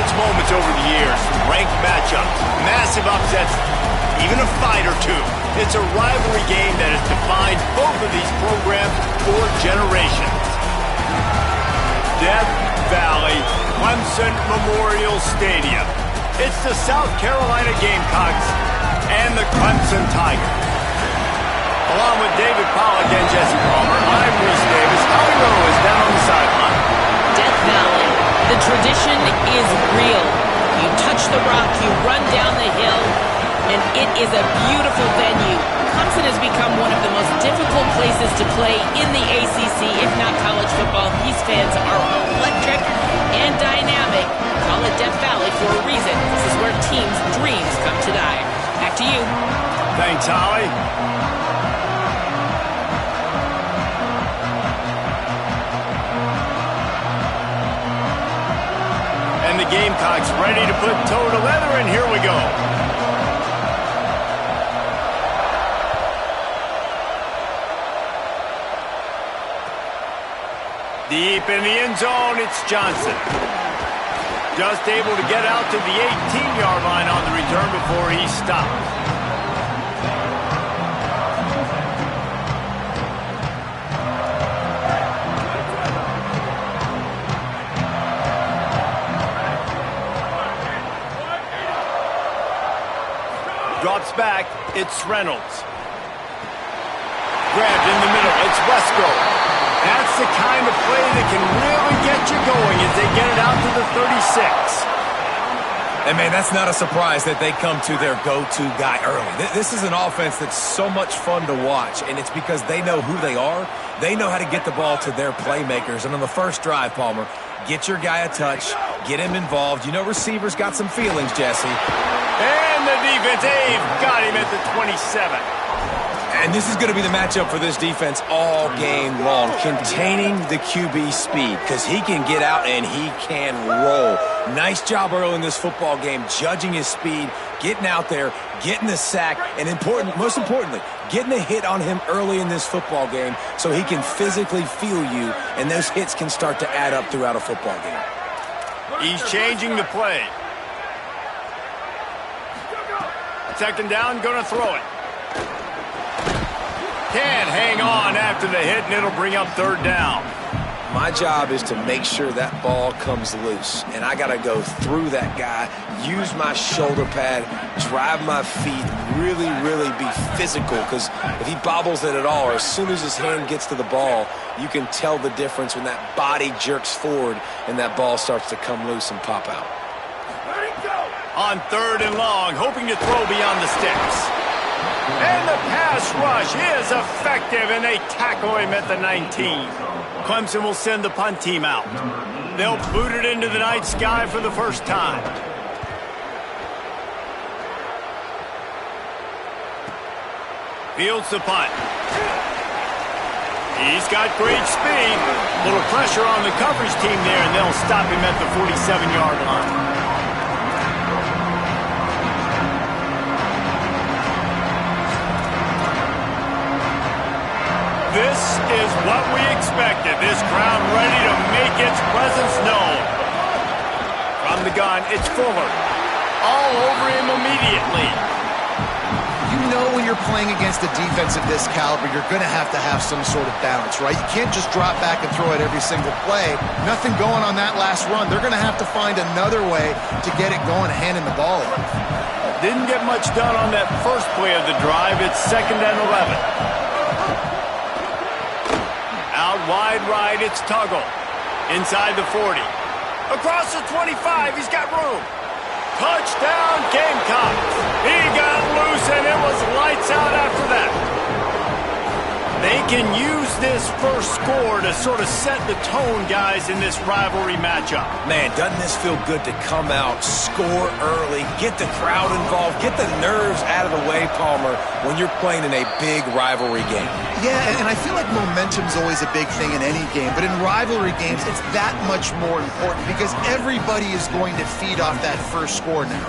such moments over the years. Ranked matchups, massive upsets, even a fight or two. It's a rivalry game that has defined both of these programs for generations. Death Valley, Clemson Memorial Stadium. It's the South Carolina Gamecocks and the Clemson Tigers. Along with David Pollack and Jesse Palmer, I'm Reese Davis. Howie Rowe is down on the sideline. Death Valley, the tradition is real. You touch the rock, you run down the hill, and it is a beautiful venue. Clemson has become one of the most difficult places to play in the ACC, if not college football. These fans are electric and dynamic. Call it Death Valley for a reason. This is where teams' dreams come to die. Back to you. Thanks, Holly. And the Gamecocks ready to put toe to leather, and here we go. Deep in the end zone, it's Johnson. Just able to get out to the 18-yard line on the return before he stopped. Drops back, it's Reynolds. Grabbed in the middle, it's Wesco. That's the kind of play that can really get you going as they get it out to the 36. And, man, that's not a surprise that they come to their go-to guy early. This is an offense that's so much fun to watch, and it's because they know who they are. They know how to get the ball to their playmakers. And on the first drive, Palmer, get your guy a touch, get him involved. You know receivers got some feelings, Jesse. And the defense, they've got him at the 27. And this is going to be the matchup for this defense all game long, containing the QB speed, because he can get out and he can roll. Nice job early in this football game, judging his speed, getting out there, getting the sack, and most importantly, getting a hit on him early in this football game so he can physically feel you, and those hits can start to add up throughout a football game. He's changing the play. Second down, going to throw it. Can't hang on after the hit, and it'll bring up third down. My job is to make sure that ball comes loose, and I got to go through that guy, use my shoulder pad, drive my feet, really, really be physical, because if he bobbles it at all, or as soon as his hand gets to the ball, you can tell the difference when that body jerks forward and that ball starts to come loose and pop out. On third and long, hoping to throw beyond the sticks. And the pass rush is effective, and they tackle him at the 19. Clemson will send the punt team out. They'll boot it into the night sky for the first time. Fields the punt. He's got great speed. Little pressure on the coverage team there, and they'll stop him at the 47-yard line. This is what we expected. This crowd ready to make its presence known. From the gun, it's Fuller. All over him immediately. You know when you're playing against a defense of this caliber, you're going to have some sort of balance, right? You can't just drop back and throw it every single play. Nothing going on that last run. They're going to have to find another way to get it going, handing the ball off. Didn't get much done on that first play of the drive. It's 2nd and 11. Out wide right, it's Tuggle. Inside the 40. Across the 25, he's got room. Touchdown, Gamecocks. He got loose, and it was lights out after that. They can use this first score to sort of set the tone, guys, in this rivalry matchup. Man, doesn't this feel good to come out, score early, get the crowd involved, get the nerves out of the way, Palmer, when you're playing in a big rivalry game? Yeah, and I feel like momentum's always a big thing in any game, but in rivalry games, it's that much more important because everybody is going to feed off that first score now.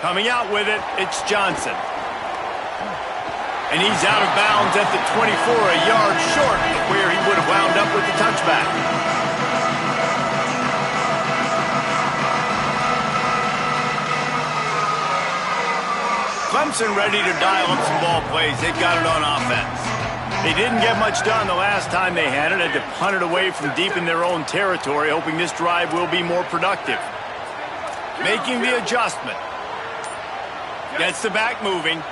Coming out with it, it's Johnson. And he's out of bounds at the 24, a yard short of where he would have wound up with the touchback. Clemson ready to dial up some ball plays. They've got it on offense. They didn't get much done the last time they had it. Had to punt it away from deep in their own territory, hoping this drive will be more productive. Making the adjustment. Gets the back moving.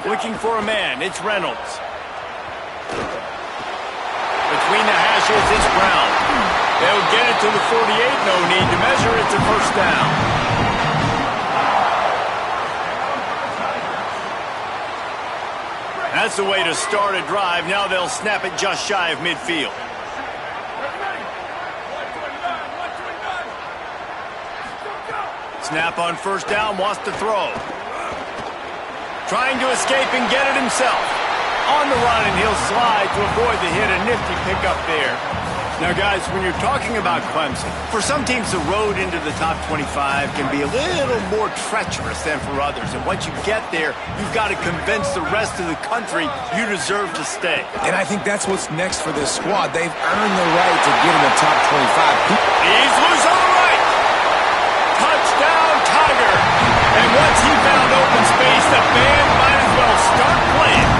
Looking for a man. It's Reynolds. Between the hashes, it's Brown. They'll get it to the 48. No need to measure. It's a first down. That's the way to start a drive. Now they'll snap it just shy of midfield. Snap on first down, wants to throw. Trying to escape and get it himself. On the run, and he'll slide to avoid the hit. A nifty pickup there. Now, guys, when you're talking about Clemson, for some teams, the road into the top 25 can be a little more treacherous than for others. And once you get there, you've got to convince the rest of the country you deserve to stay. And I think that's what's next for this squad. They've earned the right to get in the top 25. He's loose on the right. Touchdown, Tiger. And once he found open space, the band might as well start playing.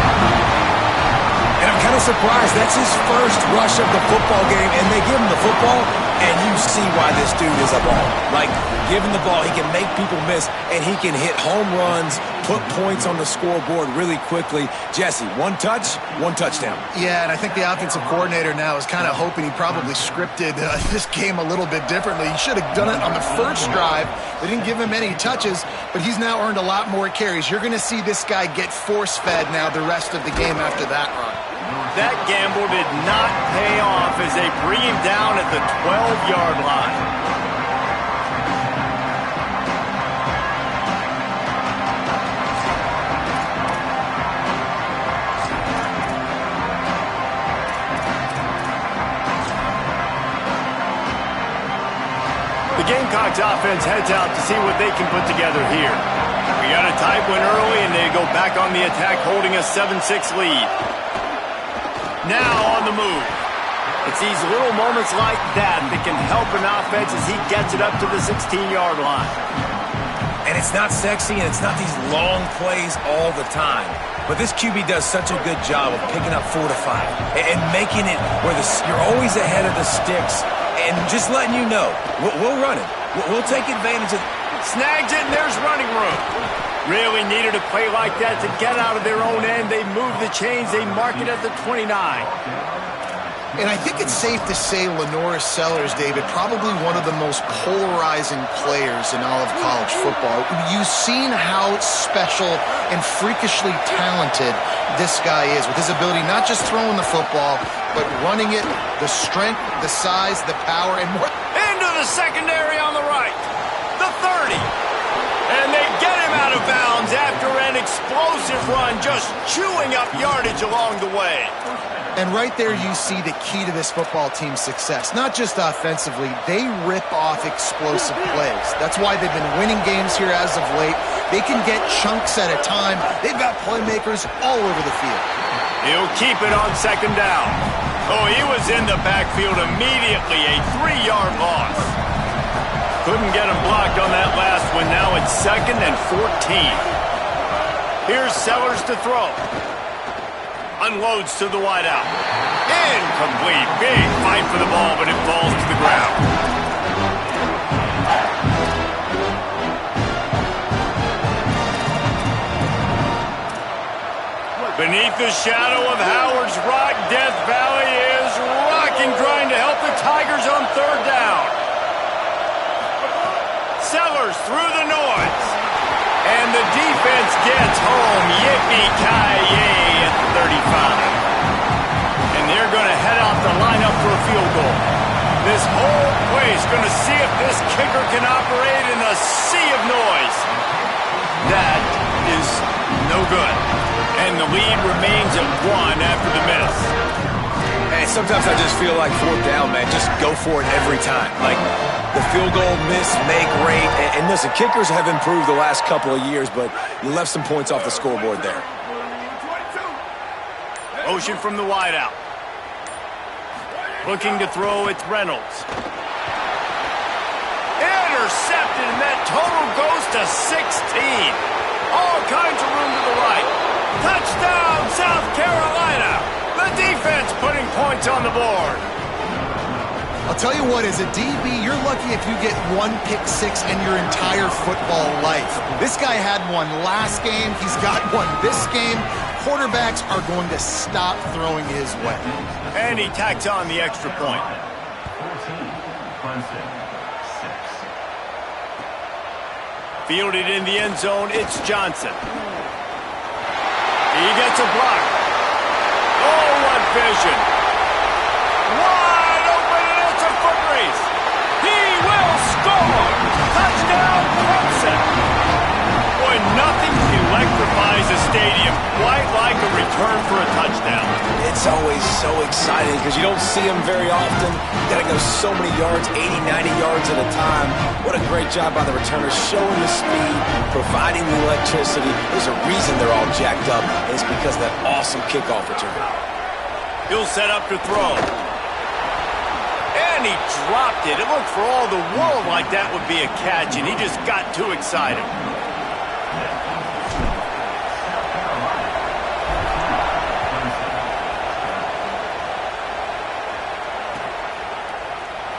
And I'm kind of surprised that's his first rush of the football game, and they give him the football, and you see why this dude is a baller. Like, given the ball, he can make people miss, and he can hit home runs, put points on the scoreboard really quickly. Jesse, one touch, one touchdown. Yeah, and I think the offensive coordinator now is kind of hoping he probably scripted this game a little bit differently. He should have done it on the first drive. They didn't give him any touches, but he's now earned a lot more carries. You're going to see this guy get force-fed now the rest of the game after that run. That gamble did not pay off as they bring him down at the 12-yard line. The Gamecocks offense heads out to see what they can put together here. We got a tight one early, and they go back on the attack, holding a 7-6 lead. Now on the move. It's these little moments like that that can help an offense as he gets it up to the 16-yard line. And it's not sexy, and it's not these long plays all the time. But this QB does such a good job of picking up 4 to 5 and making it where you're always ahead of the sticks and just letting you know, we'll run it. We'll take advantage of it. Snags it, and there's running room. Really needed a play like that to get out of their own end. They move the chains. They mark it at the 29. And I think it's safe to say LaNorris Sellers, David, probably one of the most polarizing players in all of college football. You've seen how special and freakishly talented this guy is with his ability not just throwing the football, but running it, the strength, the size, the power, and more. Into the secondary on the right. The 30. And they get him out of bounds after an explosive run, just chewing up yardage along the way. And right there you see the key to this football team's success. Not just offensively, they rip off explosive plays. That's why they've been winning games here as of late. They can get chunks at a time. They've got playmakers all over the field. He'll keep it on second down. Oh, he was in the backfield immediately, a 3-yard loss. Couldn't get him blocked on that last one. Now it's 2nd and 14. Here's Sellers to throw. Unloads to the wideout. Incomplete. Big fight for the ball, but it falls to the ground. Beneath the shadow of Howard's Rock, Death Valley is rocking, trying to help the Tigers on third down. Sellers through the noise. And the defense gets home. Yippee-ki-yay at the 35. And they're going to head off the lineup for a field goal. This whole place going to see if this kicker can operate in a sea of noise. That is no good. And the lead remains at 1 after the miss. And And sometimes I just feel like fourth down, man, just go for it every time. Like the field goal miss, make rate. And listen, kickers have improved the last couple of years, but you left some points off the scoreboard there. Motion from the wideout. Looking to throw, it's Reynolds. Intercepted, and that total goes to 16. All kinds of room to the right. Touchdown, South Carolina. The defense putting points on the board. I'll tell you what, as a DB, you're lucky if you get one pick six in your entire football life. This guy had one last game. He's got one this game. Quarterbacks are going to stop throwing his way. And he tacks on the extra point. Fielded in the end zone, it's Johnson. He gets a block. Oh, what vision. Wide open, and it's a foot race. He will score. Touchdown, Clemson. Boy, nothing electrifies a stadium quite like a return for a touchdown. It's always so exciting because you don't see them very often. You got to go so many yards, 80, 90 yards at a time. What a great job by the returners, showing the speed, providing the electricity. There's a reason they're all jacked up, and it's because of that awesome kickoff return. He'll set up to throw. And he dropped it. It looked for all the world like that would be a catch, and he just got too excited.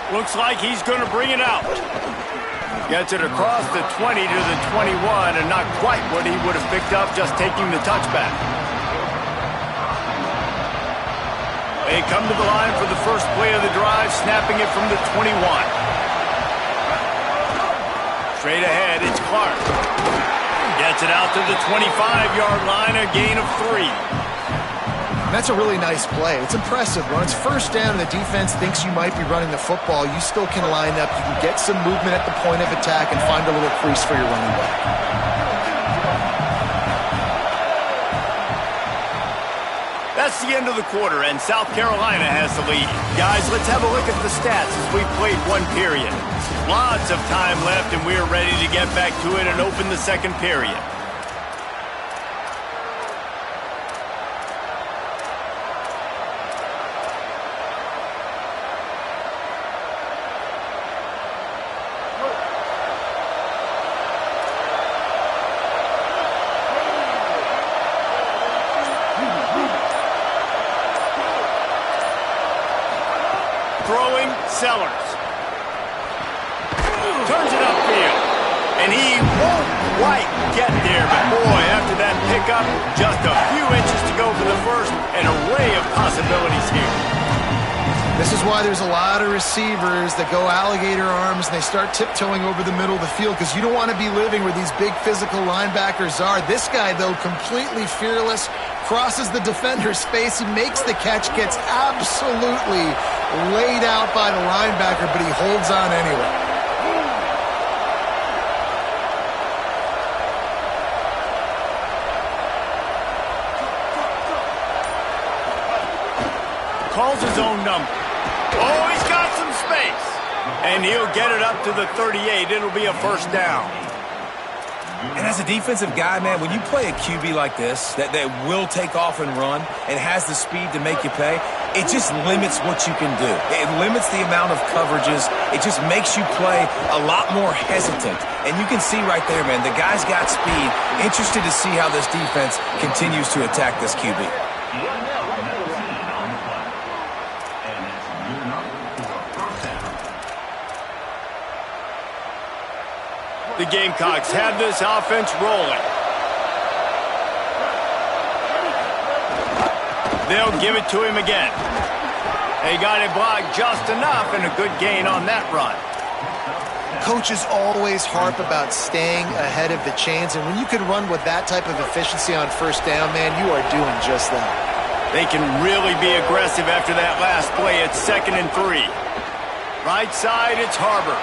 Looks like he's going to bring it out. Gets it across the 20 to the 21, and not quite what he would have picked up just taking the touchback. They come to the line for the first play of the drive, snapping it from the 21. Straight ahead, it's Clark. Gets it out to the 25-yard line, a gain of 3. That's a really nice play. It's impressive. When it's first down and the defense thinks you might be running the football, you still can line up. You can get some movement at the point of attack and find a little crease for your running back. That's the end of the quarter, and South Carolina has the lead. Guys, let's have a look at the stats as we played one period. Lots of time left, and we're ready to get back to it and open the second period. Throwing, Sellers. Turns it upfield. And he won't quite get there, but boy, after that pickup, just a few inches to go for the first, an array of possibilities here. This is why there's a lot of receivers that go alligator arms and they start tiptoeing over the middle of the field because you don't want to be living where these big physical linebackers are. This guy, though, completely fearless, crosses the defender's face. He makes the catch, gets absolutely laid out by the linebacker, but he holds on anyway. Calls his own number. Oh, he's got some space. And he'll get it up to the 38. It'll be a first down. And as a defensive guy, man, when you play a QB like this, that will take off and run and has the speed to make you pay, it just limits what you can do. It limits the amount of coverages. It just makes you play a lot more hesitant. And you can see right there, man, the guy's got speed. Interested to see how this defense continues to attack this QB. The Gamecocks have this offense rolling. They'll give it to him again. They got it blocked just enough and a good gain on that run. Coaches always harp about staying ahead of the chains, and when you can run with that type of efficiency on first down, man, you are doing just that. They can really be aggressive after that last play. It's 2nd and 3. Right side, it's Harbor.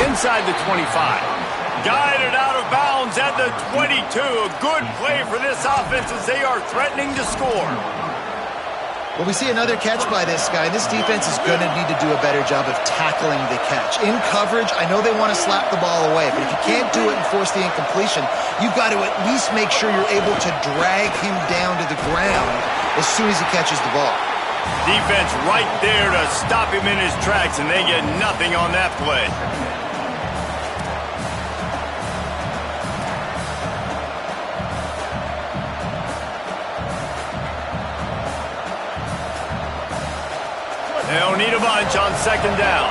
Inside the 25. Guided out of bounds at the 22. A good play for this offense as they are threatening to score. Well, we see another catch by this guy. This defense is going to need to do a better job of tackling the catch. In coverage, I know they want to slap the ball away, but if you can't do it and force the incompletion, you've got to at least make sure you're able to drag him down to the ground as soon as he catches the ball. Defense right there to stop him in his tracks, and they get nothing on that play. They'll need a bunch on second down.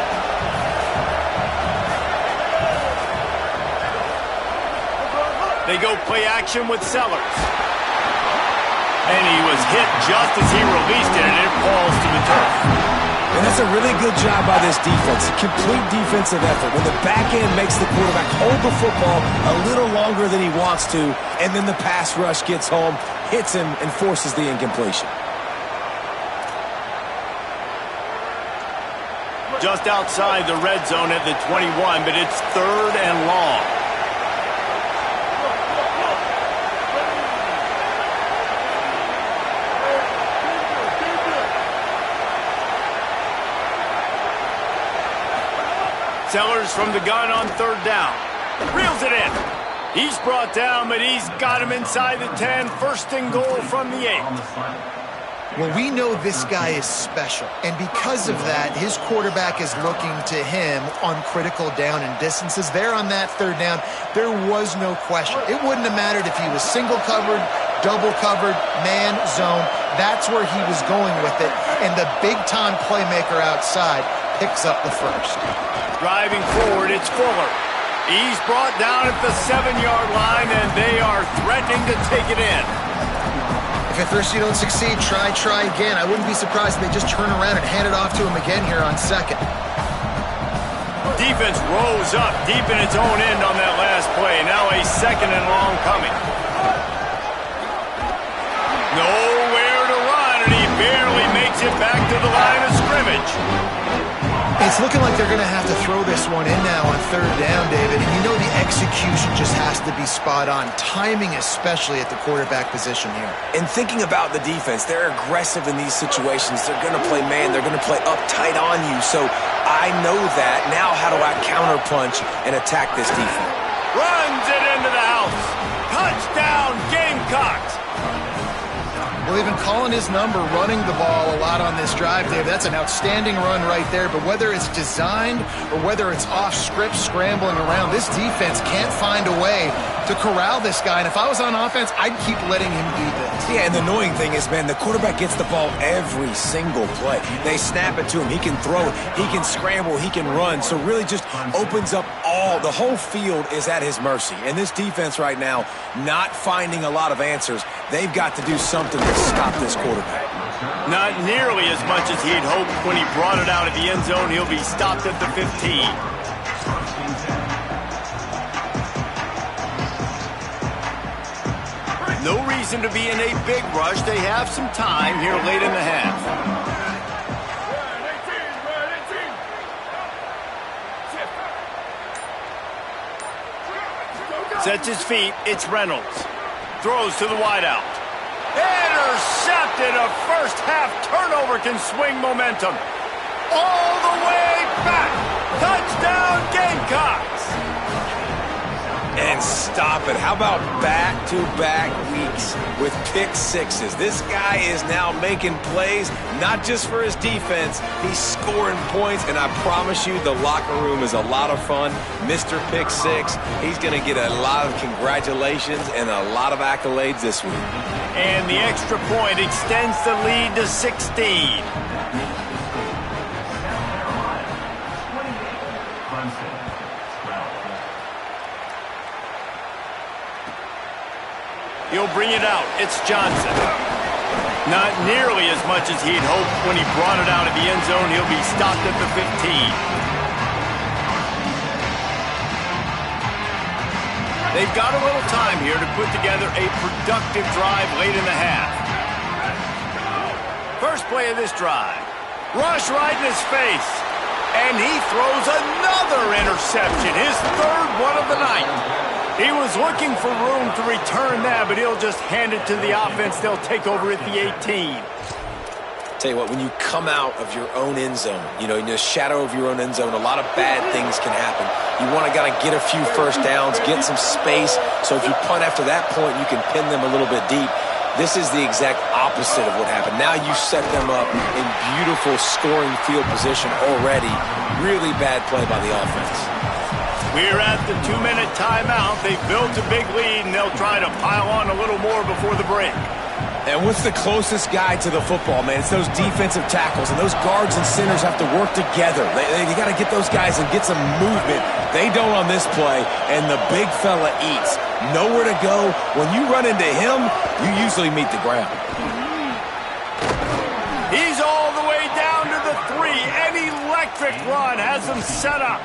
They go play action with Sellers. And he was hit just as he released it, and it falls to the turf. And that's a really good job by this defense. Complete defensive effort. When the back end makes the quarterback hold the football a little longer than he wants to, and then the pass rush gets home, hits him, and forces the incompletion. Just outside the red zone at the 21, but it's 3rd and long. Sellers from the gun on 3rd down. Reels it in. He's brought down, but he's got him inside the 10. 1st and goal from the 8. Well, we know this guy is special, and because of that, his quarterback is looking to him on critical down and distances. There on that 3rd down, there was no question. It wouldn't have mattered if he was single covered, double covered, man, zone. That's where he was going with it, and the big-time playmaker outside picks up the 1st. Driving forward, it's Fuller. He's brought down at the 7-yard line, and they are threatening to take it in. If at first you don't succeed, try again. I wouldn't be surprised if they just turn around and hand it off to him again here on 2nd. Defense rose up deep in its own end on that last play. Now a 2nd and long coming. Nowhere to run, and he barely makes it back to the line of scrimmage. It's looking like they're going to have to throw this one in now on 3rd down, David. And you know the execution just has to be spot on. Timing especially at the quarterback position here. And thinking about the defense, they're aggressive in these situations. They're going to play man. They're going to play up tight on you. So I know that. Now how do I counterpunch and attack this defense? Runs it into the house. Touchdown, Gamecocks. Well, they've been calling his number, running the ball a lot on this drive, Dave. That's an outstanding run right there. But whether it's designed or whether it's off script, scrambling around, this defense can't find a way to corral this guy. And if I was on offense, I'd keep letting him do this. Yeah, and the annoying thing is, man, the quarterback gets the ball every single play. They snap it to him. He can throw it. He can scramble. He can run. So really just opens up the whole field is at his mercy. And this defense right now, not finding a lot of answers. They've got to do something to stop this quarterback. Not nearly as much as he'd hoped when he brought it out of the end zone. He'll be stopped at the 15. No reason to be in a big rush. They have some time here late in the half. Sets his feet. It's Reynolds. Throws to the wideout. Intercepted. A first-half turnover can swing momentum. All the way back. Touchdown, Gamecocks. And stop it. How about back-to-back weeks with pick sixes? This guy is now making plays, not just for his defense. He's scoring points, and I promise you the locker room is a lot of fun. Mr. Pick Six, he's going to get a lot of congratulations and a lot of accolades this week. And the extra point extends the lead to 16. He'll bring it out. It's Johnson. Not nearly as much as he'd hoped when he brought it out of the end zone. He'll be stopped at the 15. They've got a little time here to put together a productive drive late in the half. First play of this drive. Rush right in his face. And he throws another interception. His 3rd one of the night. He was looking for room to return that, but he'll just hand it to the offense. They'll take over at the 18. Tell you what, when you come out of your own end zone, in the shadow of your own end zone, a lot of bad things can happen. You want to get a few first downs, get some space, so if you punt after that point, you can pin them a little bit deep. This is the exact opposite of what happened. Now you set them up in beautiful scoring field position already. Really bad play by the offense. We're at the 2-minute timeout. They've built a big lead, and they'll try to pile on a little more before the break. And what's the closest guy to the football, man? It's those defensive tackles, and those guards and centers have to work together. They got to get those guys and get some movement. They don't on this play, and the big fella eats. Nowhere to go. When you run into him, you usually meet the ground. He's all the way down to the 3. An electric run has him set up.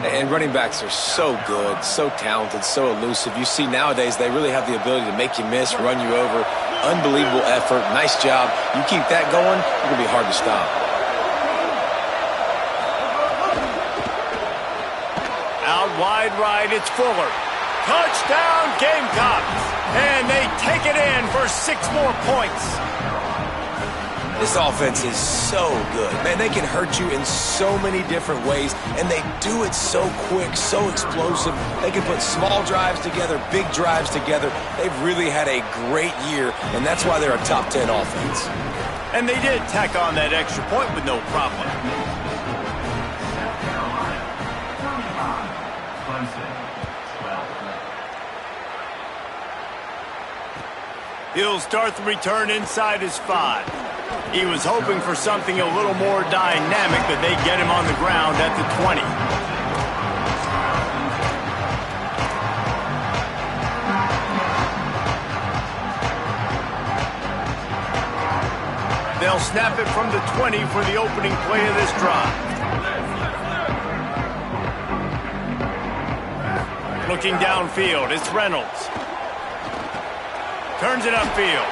And running backs are so good, so talented, so elusive. You see nowadays they really have the ability to make you miss, run you over. Unbelievable effort. Nice job. You keep that going, it's going to be hard to stop. Out wide right, it's Fuller. Touchdown, Gamecocks. And they take it in for 6 more points. This offense is so good. Man, they can hurt you in so many different ways, and they do it so quick, so explosive. They can put small drives together, big drives together. They've really had a great year, and that's why they're a top 10 offense. And they did tack on that extra point with no problem. He'll start the return inside his 5. He was hoping for something a little more dynamic, but they get him on the ground at the 20. They'll snap it from the 20 for the opening play of this drive. Looking downfield, it's Reynolds. Turns it upfield.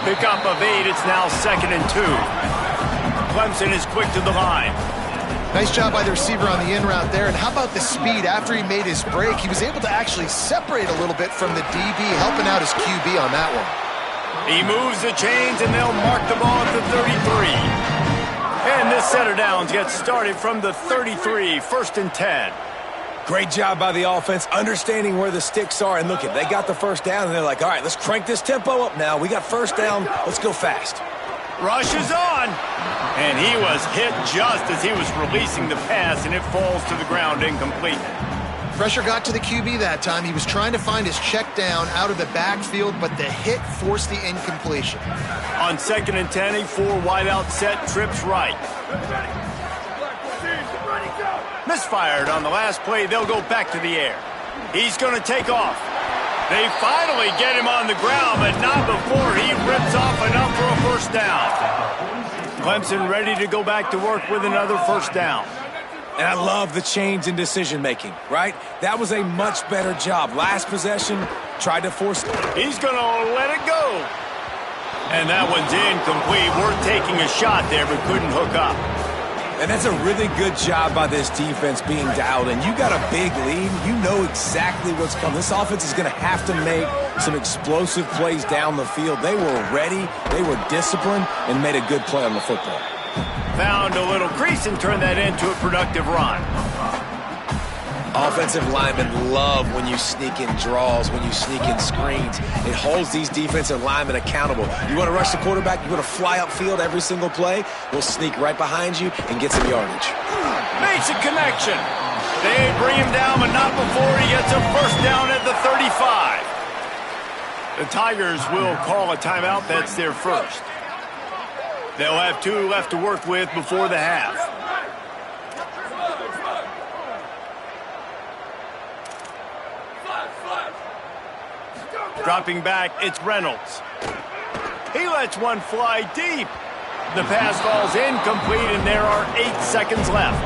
Pickup of 8, it's now 2nd and 2. Clemson is quick to the line. Nice job by the receiver on the in route there. And how about the speed after he made his break? He was able to actually separate a little bit from the DB, helping out his QB on that one. He moves the chains, and they'll mark the ball at the 33. And this set of downs gets started from the 33, 1st and 10. Great job by the offense, understanding where the sticks are. And look, they got the first down, and they're like, all right, let's crank this tempo up now. We got first down. Let's go fast. Rush is on. And he was hit just as he was releasing the pass, and it falls to the ground incomplete. Pressure got to the QB that time. He was trying to find his check down out of the backfield, but the hit forced the incompletion. On 2nd and 10, a 4 wideout set, trips right. Misfired on the last play. They'll go back to the air. He's going to take off. They finally get him on the ground, but not before he rips off enough for a first down. Clemson ready to go back to work with another first down. And I love the change in decision-making, right? That was a much better job. Last possession, tried to force it. He's going to let it go. And that one's incomplete. Worth taking a shot there, but couldn't hook up. And that's a really good job by this defense being dialed in. You got a big lead. You know exactly what's coming. This offense is going to have to make some explosive plays down the field. They were ready, they were disciplined, and made a good play on the football. Found a little crease and turned that into a productive run. Offensive linemen love when you sneak in draws, when you sneak in screens. It holds these defensive linemen accountable. You want to rush the quarterback, you want to fly upfield every single play, we'll sneak right behind you and get some yardage. Makes a connection. They bring him down, but not before he gets a first down at the 35. The Tigers will call a timeout. That's their first. They'll have 2 left to work with before the half. Dropping back, it's Reynolds. He lets one fly deep. The pass falls incomplete, and there are 8 seconds left.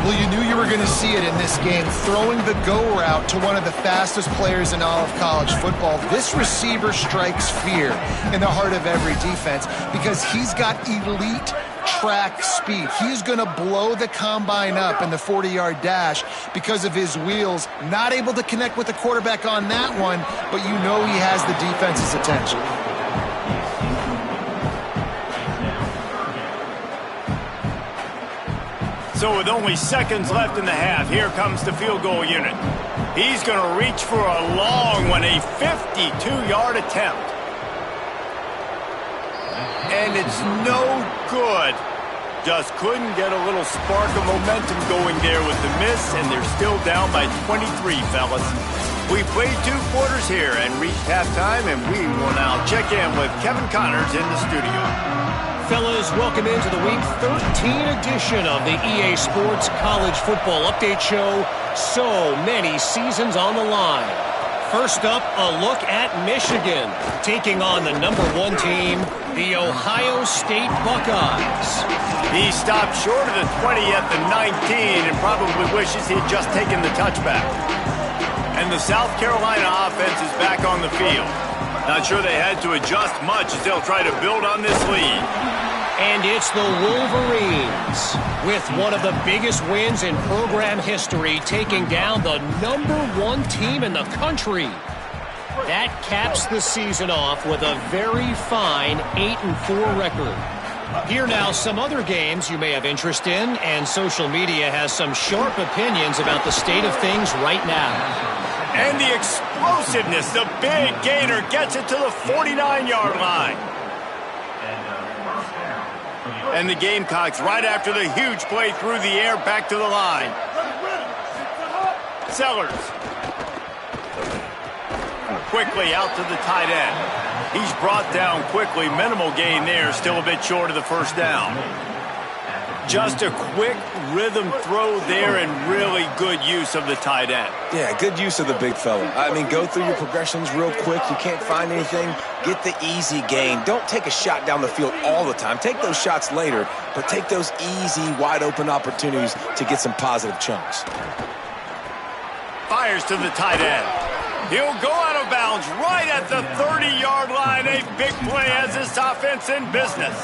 Well, you knew you were going to see it in this game, throwing the go route to one of the fastest players in all of college football. This receiver strikes fear in the heart of every defense because he's got elite track speed. He's going to blow the combine up in the 40-yard dash because of his wheels. Not able to connect with the quarterback on that one, but you know he has the defense's attention. So with only seconds left in the half, here comes the field goal unit. He's going to reach for a long one, a 52-yard attempt. And it's no good. Just couldn't get a little spark of momentum going there with the miss, and they're still down by 23, fellas. We played 2 quarters here and reached halftime, and we will now check in with Kevin Connors in the studio. Fellas, welcome into the Week 13 edition of the EA Sports College Football Update Show. So many seasons on the line. First up, a look at Michigan, taking on the #1 team, the Ohio State Buckeyes. He stopped short of the 20 at the 19 and probably wishes he'd just taken the touchback. And the South Carolina offense is back on the field. Not sure they had to adjust much as they'll try to build on this lead. And it's the Wolverines, with one of the biggest wins in program history, taking down the #1 team in the country. That caps the season off with a very fine 8-4 record. Here now, some other games you may have interest in, and social media has some sharp opinions about the state of things right now. And the explosiveness, the big gainer gets it to the 49-yard line. And the Gamecocks, right after the huge play through the air, back to the line. Sellers. Quickly out to the tight end. He's brought down quickly. Minimal gain there, still a bit short of the first down. Just a quick rhythm throw there and really good use of the tight end. Yeah, good use of the big fella. I mean, go through your progressions real quick. You can't find anything. Get the easy gain. Don't take a shot down the field all the time. Take those shots later, but take those easy, wide-open opportunities to get some positive chunks. Fires to the tight end. He'll go out of bounds right at the 30-yard line. A big play as this offense in business.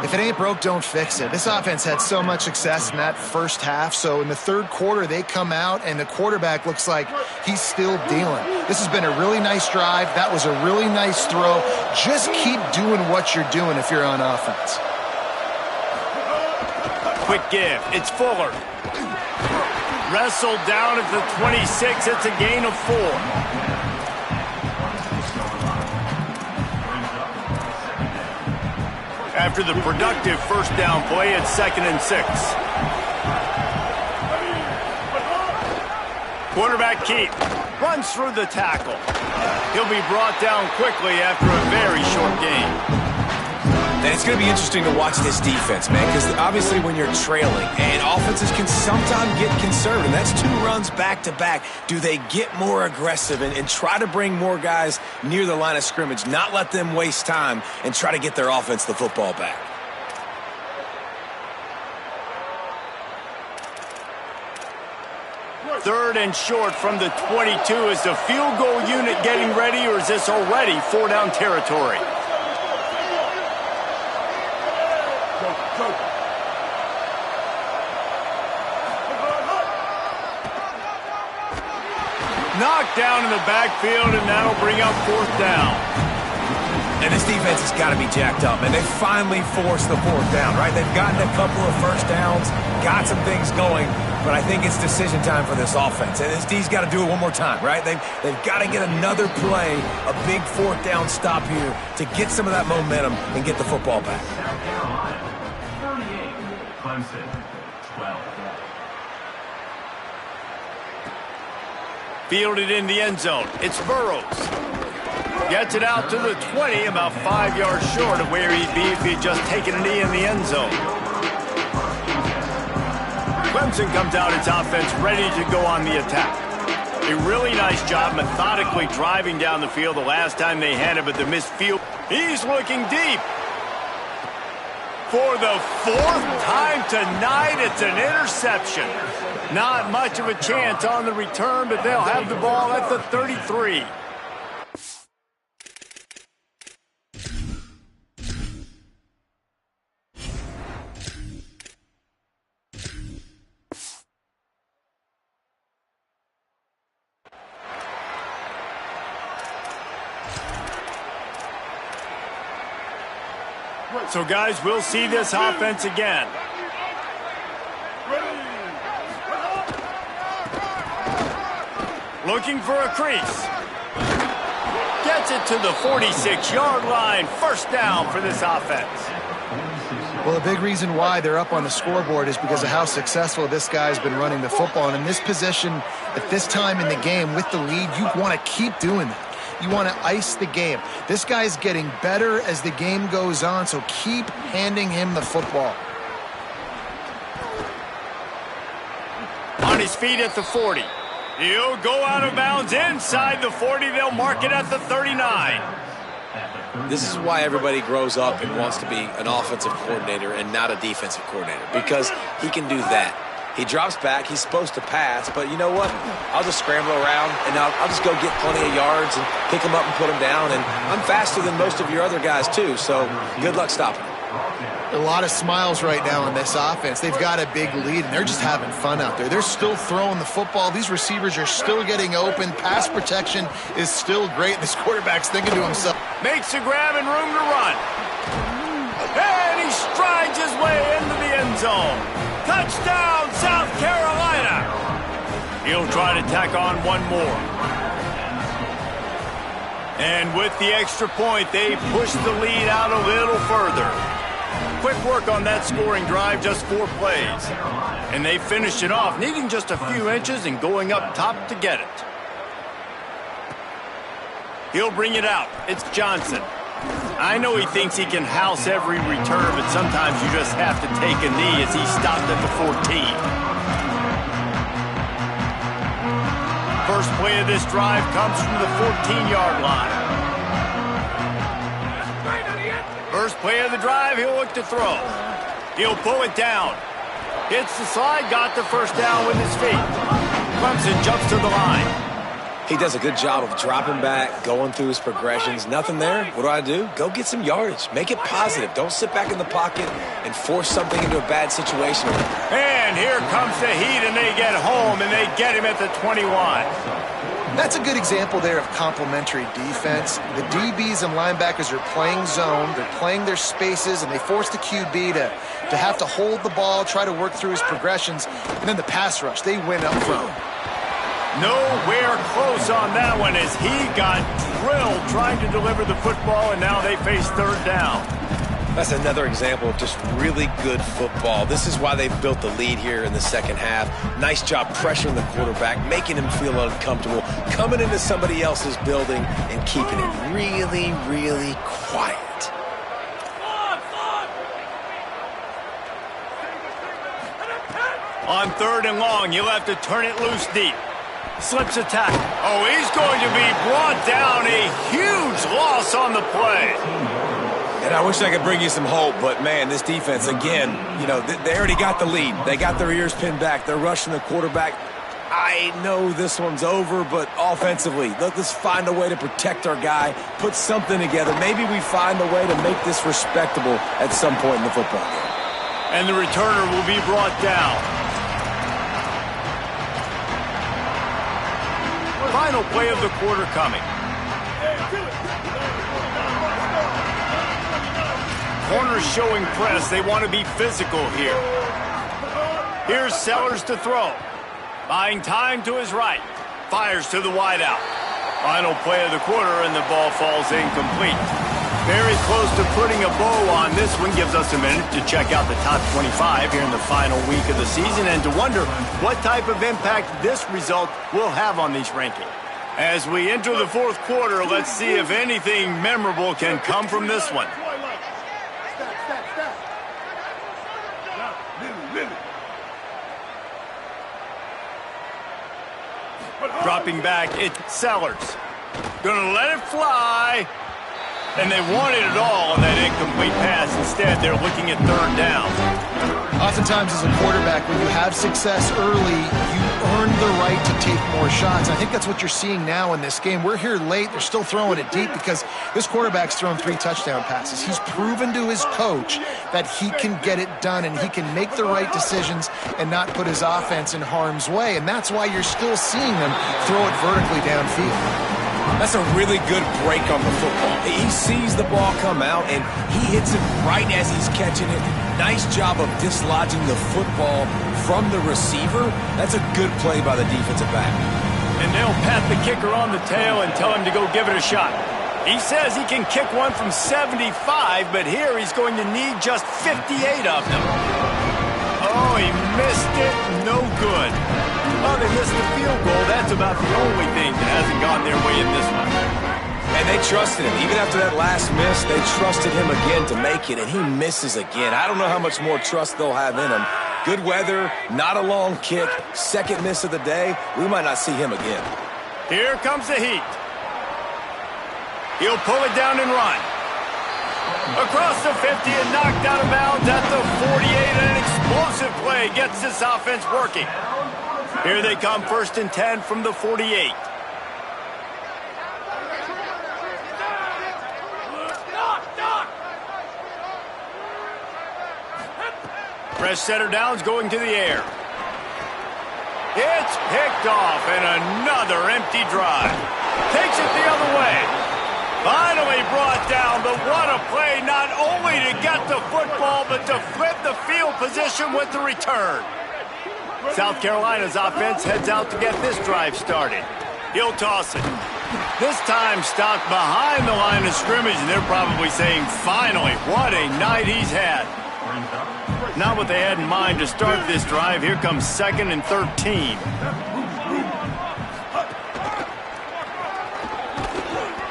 If it ain't broke, don't fix it. This offense had so much success in that first half, so in the third quarter, they come out, and the quarterback looks like he's still dealing. This has been a really nice drive. That was a really nice throw. Just keep doing what you're doing if you're on offense. Quick give. It's Fuller. Wrestled down at the 26. It's a gain of 4. After the productive first down play, it's 2nd and 6. Quarterback keep. Runs through the tackle. He'll be brought down quickly after a very short gain. And it's going to be interesting to watch this defense, man, because obviously when you're trailing, and offenses can sometimes get conservative. That's 2 runs back-to-back. Do they get more aggressive and try to bring more guys near the line of scrimmage, not let them waste time, and try to get their offense the football back? Third and short from the 22. Is the field goal unit getting ready, or is this already 4-down territory? Knocked down in the backfield, and that'll bring up 4th down. And this defense has got to be jacked up, and they finally forced the 4th down, right? They've gotten a couple of first downs, got some things going, but I think it's decision time for this offense. And this D's got to do it one more time, right? They've got to get another play, a big 4th down stop here to get some of that momentum and get the football back. South Carolina, 38, Clemson, 12. Fielded in the end zone. It's Burrows. Gets it out to the 20, about 5 yards short of where he'd be if he'd just taken a knee in the end zone. Clemson comes out its offense ready to go on the attack. A really nice job methodically driving down the field the last time they had it, but the missed field. He's looking deep. For the 4th time tonight, it's an interception. Not much of a chance on the return, but they'll have the ball at the 33. So, guys, we'll see this offense again. Looking for a crease. Gets it to the 46-yard line. First down for this offense. Well, a big reason why they're up on the scoreboard is because of how successful this guy's been running the football. And in this position, at this time in the game with the lead, you want to keep doing that. You want to ice the game. This guy's getting better as the game goes on, so keep handing him the football. On his feet at the 40. He'll go out of bounds inside the 40. They'll mark it at the 39. This is why everybody grows up and wants to be an offensive coordinator and not a defensive coordinator, because he can do that. He drops back. He's supposed to pass, but you know what? I'll just scramble around, and I'll just go get plenty of yards and pick them up and put them down, and I'm faster than most of your other guys, too, so good luck stopping him. A lot of smiles right now in this offense. They've got a big lead, and they're just having fun out there. They're still throwing the football. These receivers are still getting open. Pass protection is still great. This quarterback's thinking to himself. Makes a grab and room to run. And he strides his way into the end zone. Touchdown, South Carolina. He'll try to tack on one more. And with the extra point, they push the lead out a little further. Quick work on that scoring drive, just 4 plays. And they finished it off, needing just a few inches and going up top to get it. He'll bring it out. It's Johnson. I know he thinks he can house every return, but sometimes you just have to take a knee as he stopped at the 14. First play of this drive comes from the 14-yard line. First play of the drive, he'll look to throw. He'll pull it down. Hits the slide, got the first down with his feet. Clemson jumps to the line. He does a good job of dropping back, going through his progressions. Nothing there. What do? Go get some yardage. Make it positive. Don't sit back in the pocket and force something into a bad situation. And here comes the heat, and they get home, and they get him at the 21. That's a good example there of complementary defense. The DBs and linebackers are playing zone. They're playing their spaces, and they force the QB to have to hold the ball, try to work through his progressions. And then the pass rush, they win up front. Nowhere close on that one as he got drilled trying to deliver the football, and now they face third down. That's another example of just really good football. This is why they've built the lead here in the second half. Nice job pressuring the quarterback, making him feel uncomfortable, coming into somebody else's building and keeping it really, really quiet. On third and long, you'll have to turn it loose deep. Slips a tackle. Oh, he's going to be brought down. A huge loss on the play. And I wish I could bring you some hope, but, man, this defense, again, you know, they already got the lead. They got their ears pinned back. They're rushing the quarterback. I know this one's over, but offensively, let's find a way to protect our guy, put something together. Maybe we find a way to make this respectable at some point in the football game. And the returner will be brought down. Final play of the quarter coming. Corners showing press. They want to be physical here. Here's Sellers to throw. Buying time to his right. Fires to the wideout. Final play of the quarter, and the ball falls incomplete. Very close to putting a bow on this one. Gives us a minute to check out the top 25 here in the final week of the season and to wonder what type of impact this result will have on these rankings. As we enter the fourth quarter, let's see if anything memorable can come from this one. Dropping back, it's Sellers. Gonna let it fly. And they wanted it all on that incomplete pass. Instead, they're looking at third down. Oftentimes as a quarterback, when you have success early, you earn the right to take more shots. I think that's what you're seeing now in this game. We're here late. They're still throwing it deep because this quarterback's thrown 3 touchdown passes. He's proven to his coach that he can get it done and he can make the right decisions and not put his offense in harm's way. And that's why you're still seeing them throw it vertically downfield. That's a really good break on the football. He sees the ball come out, and he hits it right as he's catching it. Nice job of dislodging the football from the receiver. That's a good play by the defensive back. And they'll pat the kicker on the tail and tell him to go give it a shot. He says he can kick one from 75, but here he's going to need just 58 of them. Oh, he missed it. No good. Oh, they missed the field goal. That's about the only thing that hasn't gone their way in this one. And they trusted him. Even after that last miss, they trusted him again to make it, and he misses again. I don't know how much more trust they'll have in him. Good weather, not a long kick, second miss of the day. We might not see him again. Here comes the heat. He'll pull it down and run. Across the 50 and knocked out of bounds at the 48. An explosive play gets this offense working. Here they come, 1st and 10 from the 48. Fresh setter downs going to the air. It's picked off and another empty drive. Takes it the other way. Finally brought down, but what a play, not only to get the football, but to flip the field position with the return. South Carolina's offense heads out to get this drive started. He'll toss it. This time stopped behind the line of scrimmage, and they're probably saying, finally, what a night he's had. Not what they had in mind to start this drive. Here comes 2nd and 13.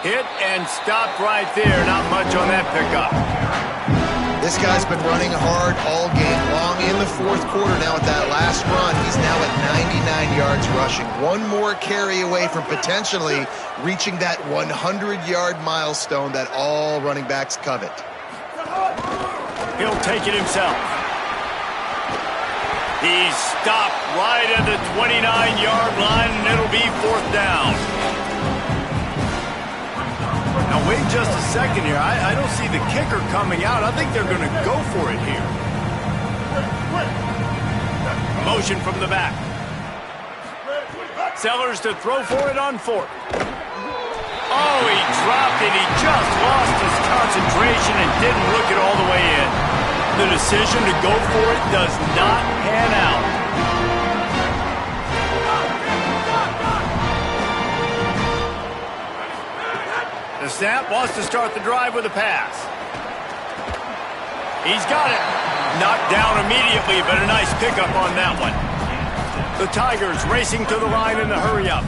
Hit and stopped right there. Not much on that pickup. This guy's been running hard all game long in the 4th quarter. Now with that last run, he's now at 99 yards rushing. One more carry away from potentially reaching that 100-yard milestone that all running backs covet. He'll take it himself. He's stopped right at the 29-yard line, and it'll be 4th down. Now, wait just a second here. I don't see the kicker coming out. I think they're going to go for it here. Motion from the back. Sellers to throw for it on 4th. Oh, he dropped it. He just lost his concentration and didn't look it all the way in. The decision to go for it does not pan out. The snap wants to start the drive with a pass. He's got it. Knocked down immediately, but a nice pickup on that one. The Tigers racing to the line in the hurry-up.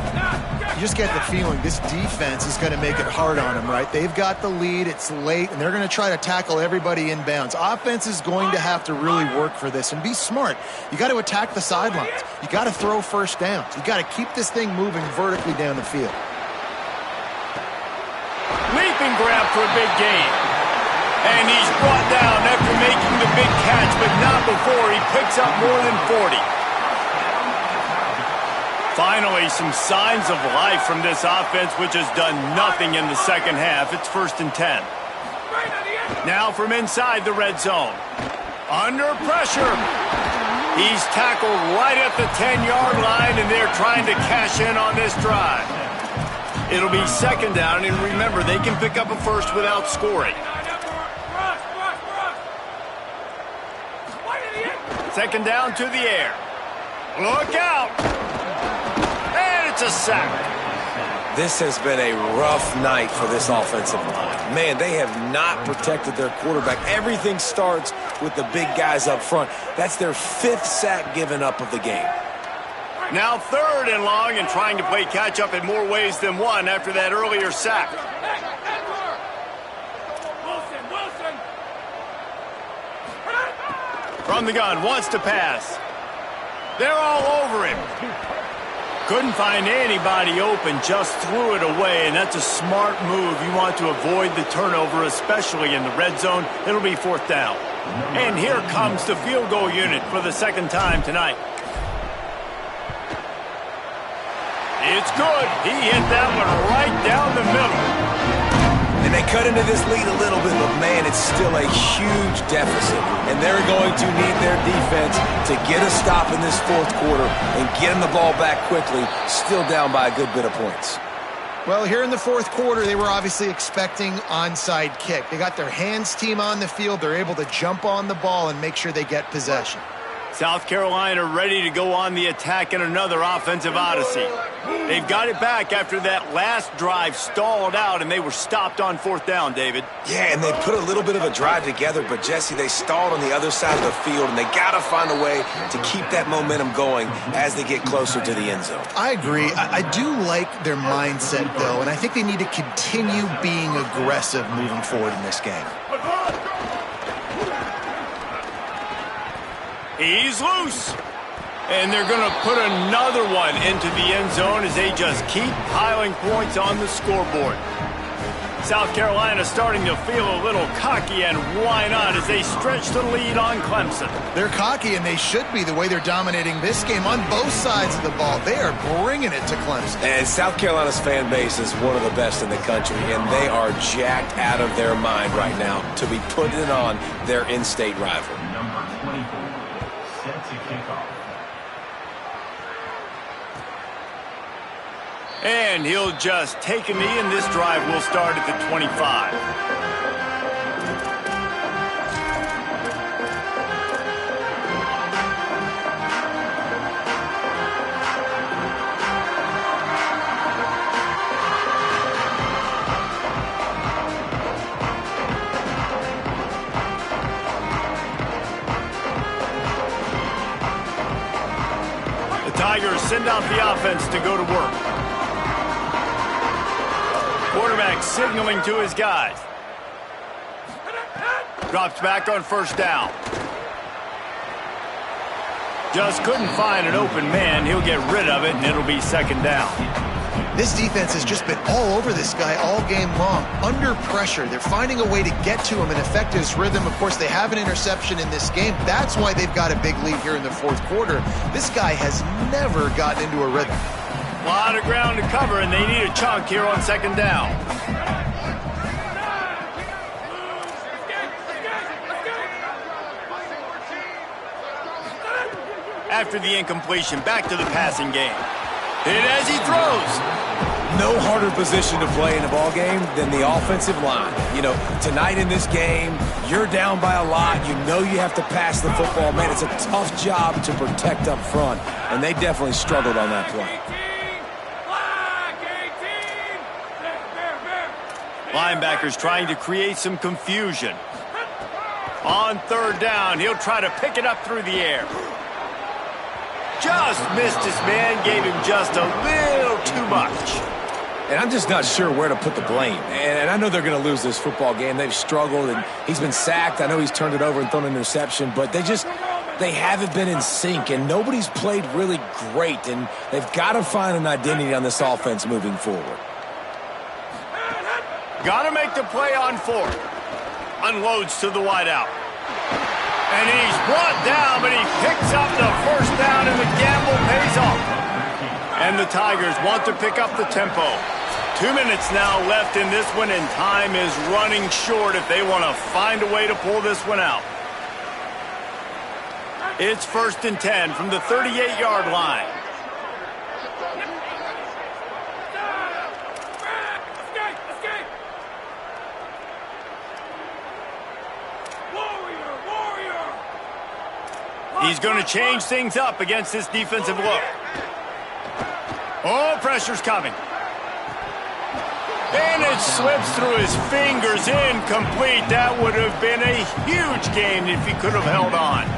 You just get the feeling this defense is going to make it hard on them, right? They've got the lead, it's late, and they're going to try to tackle everybody inbounds. Offense is going to have to really work for this and be smart. You got to attack the sidelines. You got to throw first downs. You got to keep this thing moving vertically down the field. Leaping grab for a big gain. And he's brought down after making the big catch, but not before he picks up more than 40. Finally, some signs of life from this offense, which has done nothing in the second half. It's 1st and 10. Now from inside the red zone. Under pressure. He's tackled right at the 10-yard line, and they're trying to cash in on this drive. It'll be 2nd down, and remember, they can pick up a first without scoring. 2nd down to the air. Look out! And it's a sack. This has been a rough night for this offensive line. Man, they have not protected their quarterback. Everything starts with the big guys up front. That's their 5th sack given up of the game. Now 3rd and long, and trying to play catch-up in more ways than one after that earlier sack. From the gun, wants to pass. They're all over him. Couldn't find anybody open, just threw it away, and that's a smart move. You want to avoid the turnover, especially in the red zone. It'll be 4th down. And here comes the field goal unit for the 2nd time tonight. It's good. He hit that one right down the middle. And they cut into this lead a little bit, but man, it's still a huge deficit. And they're going to need their defense to get a stop in this 4th quarter and get them the ball back quickly, still down by a good bit of points. Well, here in the 4th quarter, they were obviously expecting onside kick. They got their hands team on the field. They're able to jump on the ball and make sure they get possession. South Carolina ready to go on the attack in another offensive odyssey. They've got it back after that last drive stalled out, and they were stopped on 4th down, David. Yeah, and they put a little bit of a drive together, but, Jesse, they stalled on the other side of the field, and they got to find a way to keep that momentum going as they get closer to the end zone. I agree. I do like their mindset, though, and I think they need to continue being aggressive moving forward in this game. He's loose. And they're going to put another one into the end zone as they just keep piling points on the scoreboard. South Carolina starting to feel a little cocky, and why not, as they stretch the lead on Clemson. They're cocky, and they should be the way they're dominating this game on both sides of the ball. They are bringing it to Clemson. And South Carolina's fan base is one of the best in the country, and they are jacked out of their mind right now to be putting it on their in-state rival. Number 24, set to kick off. And he'll just take a knee, and this drive will start at the 25. The Tigers send out the offense to go to work. Quarterback signaling to his guys. Drops back on 1st down. Just couldn't find an open man. He'll get rid of it, and it'll be 2nd down. This defense has just been all over this guy all game long. Under pressure, they're finding a way to get to him and affect his rhythm. Of course, they have an interception in this game. That's why they've got a big lead here in the 4th quarter. This guy has never gotten into a rhythm. A lot of ground to cover, and they need a chunk here on 2nd down. After the incompletion, back to the passing game. Hit as he throws. No harder position to play in a ball game than the offensive line. You know, tonight in this game, you're down by a lot. You know you have to pass the football. Man, it's a tough job to protect up front, and they definitely struggled on that play. Linebackers trying to create some confusion. On 3rd down, he'll try to pick it up through the air. Just missed his man, gave him just a little too much. And I'm just not sure where to put the blame. And I know they're going to lose this football game. They've struggled, and he's been sacked. I know he's turned it over and thrown an interception, but they haven't been in sync, and nobody's played really great, and they've got to find an identity on this offense moving forward. Got to make the play on 4th. Unloads to the wideout. And he's brought down, but he picks up the 1st down, and the gamble pays off. And the Tigers want to pick up the tempo. 2 minutes now left in this one, and time is running short if they want to find a way to pull this one out. It's 1st and 10 from the 38-yard line. He's going to change things up against this defensive look. Oh, pressure's coming. And it slips through his fingers, incomplete. That would have been a huge game if he could have held on.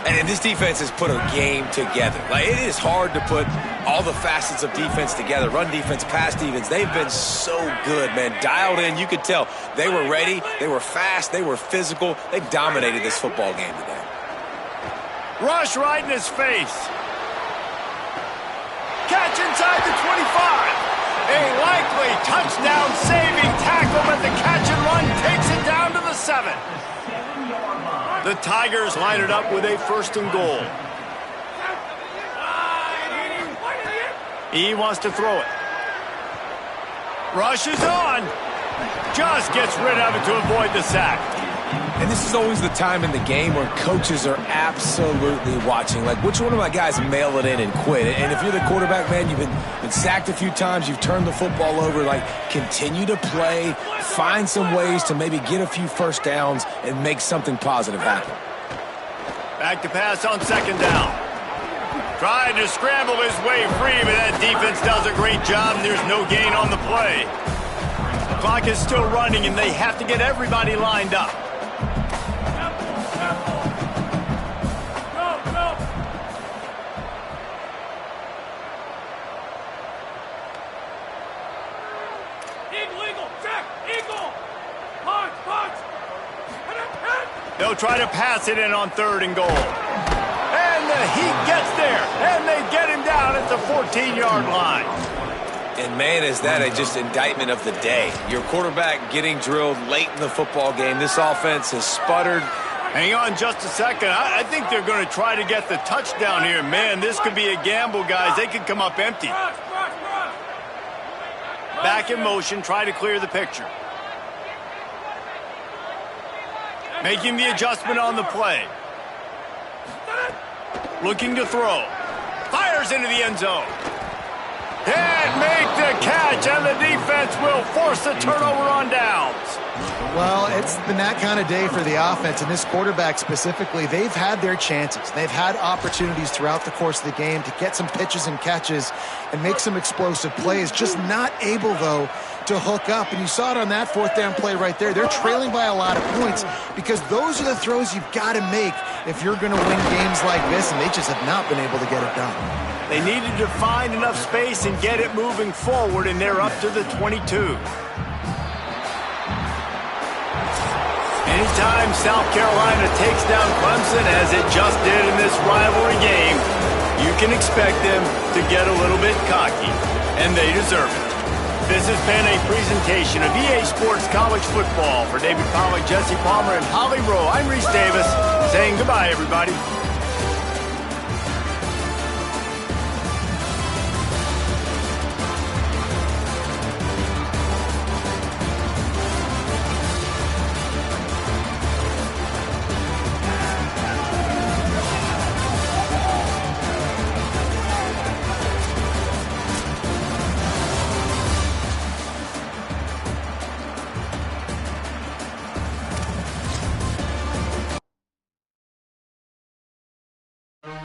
And this defense has put a game together. Like, it is hard to put all the facets of defense together. Run defense, pass defense. They've been so good, man. Dialed in. You could tell they were ready. They were fast. They were physical. They dominated this football game today. Rush right in his face. Catch inside the 25. A likely touchdown-saving tackle, but the catch and run takes it down to the 7. The Tigers line it up with a 1st and goal. He wants to throw it. Rush is on. Just gets rid of it to avoid the sack. And this is always the time in the game where coaches are absolutely watching. Like, which one of my guys mail it in and quit? And if you're the quarterback, man, you've been sacked a few times, you've turned the football over, like, continue to play, find some ways to maybe get a few 1st downs and make something positive happen. Back to pass on second down. Tried to scramble his way free, but that defense does a great job, and there's no gain on the play. The clock is still running, and they have to get everybody lined up. They'll try to pass it in on 3rd and goal. And the Heat gets there, and they get him down at the 14-yard line. And, man, is that just indictment of the day. Your quarterback getting drilled late in the football game. This offense has sputtered. Hang on just a second. I think they're going to try to get the touchdown here. Man, this could be a gamble, guys. They could come up empty. Back in motion, try to clear the picture. Making the adjustment on the play. Looking to throw. Fires into the end zone. Can't make the catch, and the defense will force the turnover on downs. Well, it's been that kind of day for the offense, and this quarterback specifically, they've had their chances. They've had opportunities throughout the course of the game to get some pitches and catches and make some explosive plays, just not able, though, to hook up. And you saw it on that 4th down play right there. They're trailing by a lot of points because those are the throws you've got to make if you're going to win games like this, and they just have not been able to get it done. They needed to find enough space and get it moving forward, and they're up to the 22. Anytime South Carolina takes down Clemson, as it just did in this rivalry game, you can expect them to get a little bit cocky, and they deserve it. This has been a presentation of EA Sports College Football. For David Pollack, Jesse Palmer, and Holly Rowe, I'm Reese Davis, saying goodbye, everybody.